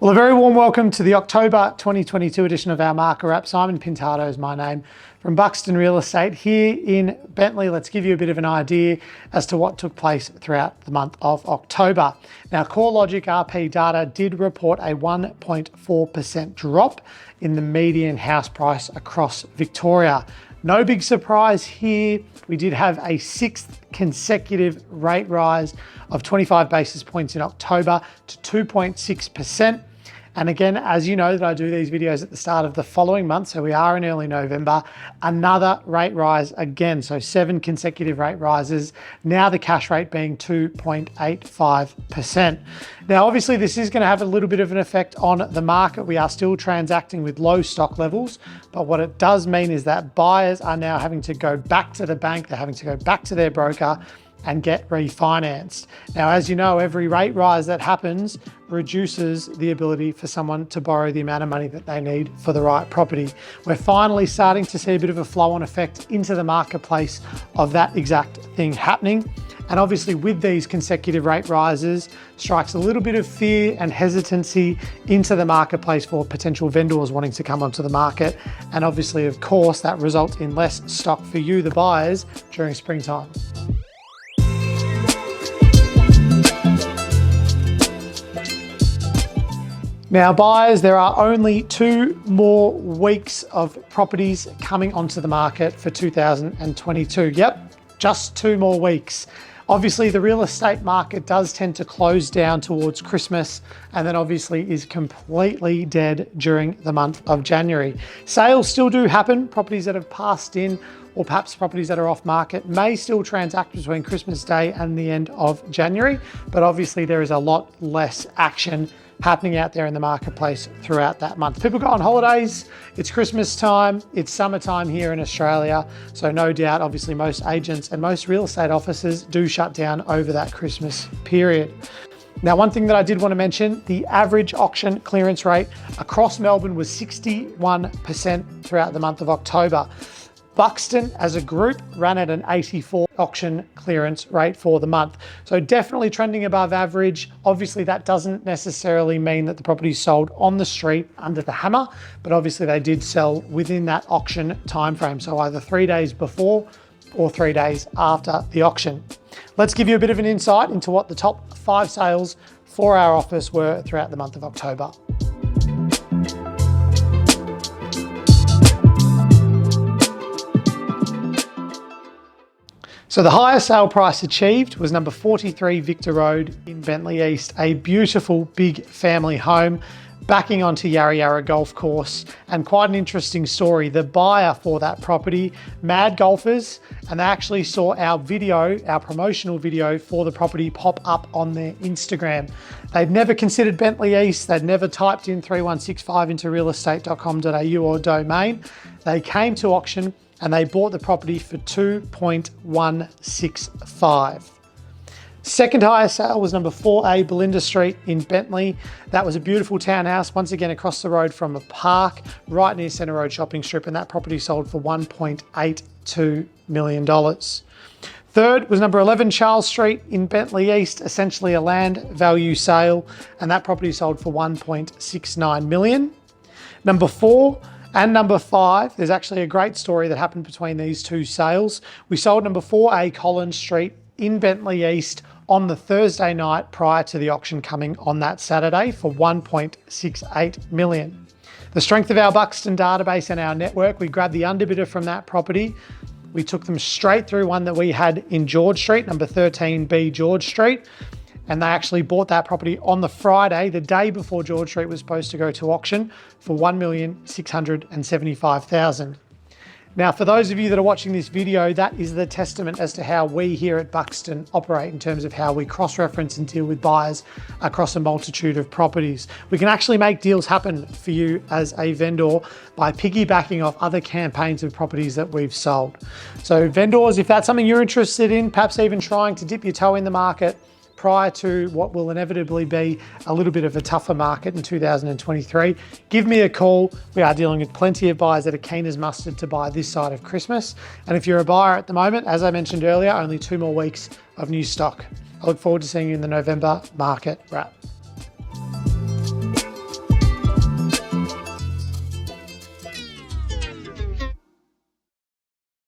Well, a very warm welcome to the October 2022 edition of our Market Wrap. Simon Pintado is my name from Buxton Real Estate here in Bentleigh. Let's give you a bit of an idea as to what took place throughout the month of October. Now, CoreLogic RP data did report a 1.4% drop in the median house price across Victoria. No big surprise here. We did have a sixth consecutive rate rise of 25 basis points in October to 2.6%. And again, as you know that I do these videos at the start of the following month, so we are in early November, another rate rise again. So 7 consecutive rate rises, now the cash rate being 2.85%. Now, obviously this is going to have a little bit of an effect on the market. We are still transacting with low stock levels, but what it does mean is that buyers are now having to go back to the bank, they're having to go back to their broker and get refinanced. Now, as you know, every rate rise that happens reduces the ability for someone to borrow the amount of money that they need for the right property. We're finally starting to see a bit of a flow-on effect into the marketplace of that exact thing happening. And obviously with these consecutive rate rises, strikes a little bit of fear and hesitancy into the marketplace for potential vendors wanting to come onto the market. And obviously, of course, that results in less stock for you, the buyers, during springtime. Now, buyers, there are only 2 more weeks of properties coming onto the market for 2022. Yep, just 2 more weeks. Obviously, the real estate market does tend to close down towards Christmas and then obviously is completely dead during the month of January. Sales still do happen. Properties that have passed in or perhaps properties that are off market may still transact between Christmas Day and the end of January, but obviously there is a lot less action happening out there in the marketplace throughout that month. People go on holidays, it's Christmas time, it's summertime here in Australia. So no doubt, obviously most agents and most real estate offices do shut down over that Christmas period. Now, one thing that I did want to mention, the average auction clearance rate across Melbourne was 61% throughout the month of October. Buxton as a group ran at an 84 auction clearance rate for the month. So definitely trending above average. Obviously that doesn't necessarily mean that the property sold on the street under the hammer, but obviously they did sell within that auction timeframe. So either 3 days before or 3 days after the auction. Let's give you a bit of an insight into what the top 5 sales for our office were throughout the month of October. So the highest sale price achieved was number 43 Victor Road in Bentleigh East, a beautiful big family home backing onto Yarra Yarra Golf Course, and quite an interesting story. The buyer for that property, mad golfers, and they actually saw our video, our promotional video for the property pop up on their Instagram. They'd never considered Bentleigh East, they'd never typed in 3165 into realestate.com.au or domain. They came to auction and they bought the property for 2.165. Second highest sale was number 4A Belinda Street in Bentleigh. That was a beautiful townhouse, once again across the road from a park, right near Centre Road Shopping Strip, and that property sold for $1.82 million. Third was number 11 Charles Street in Bentleigh East, essentially a land value sale, and that property sold for $1.69 million. Number 4 and number 5, there's actually a great story that happened between these 2 sales. We sold number 4A Collins Street in Bentleigh East on the Thursday night prior to the auction coming on that Saturday for $1.68 million. The strength of our Buxton database and our network, we grabbed the underbidder from that property. We took them straight through one that we had in George Street, number 13B George Street. And they actually bought that property on the Friday, the day before George Street was supposed to go to auction, for $1,675,000. Now, for those of you that are watching this video, that is the testament as to how we here at Buxton operate in terms of how we cross-reference and deal with buyers across a multitude of properties. We can actually make deals happen for you as a vendor by piggybacking off other campaigns of properties that we've sold. So vendors, if that's something you're interested in, perhaps even trying to dip your toe in the market, prior to what will inevitably be a little bit of a tougher market in 2023, give me a call. We are dealing with plenty of buyers that are keen as mustard to buy this side of Christmas. And if you're a buyer at the moment, as I mentioned earlier, only 2 more weeks of new stock. I look forward to seeing you in the November Market Wrap.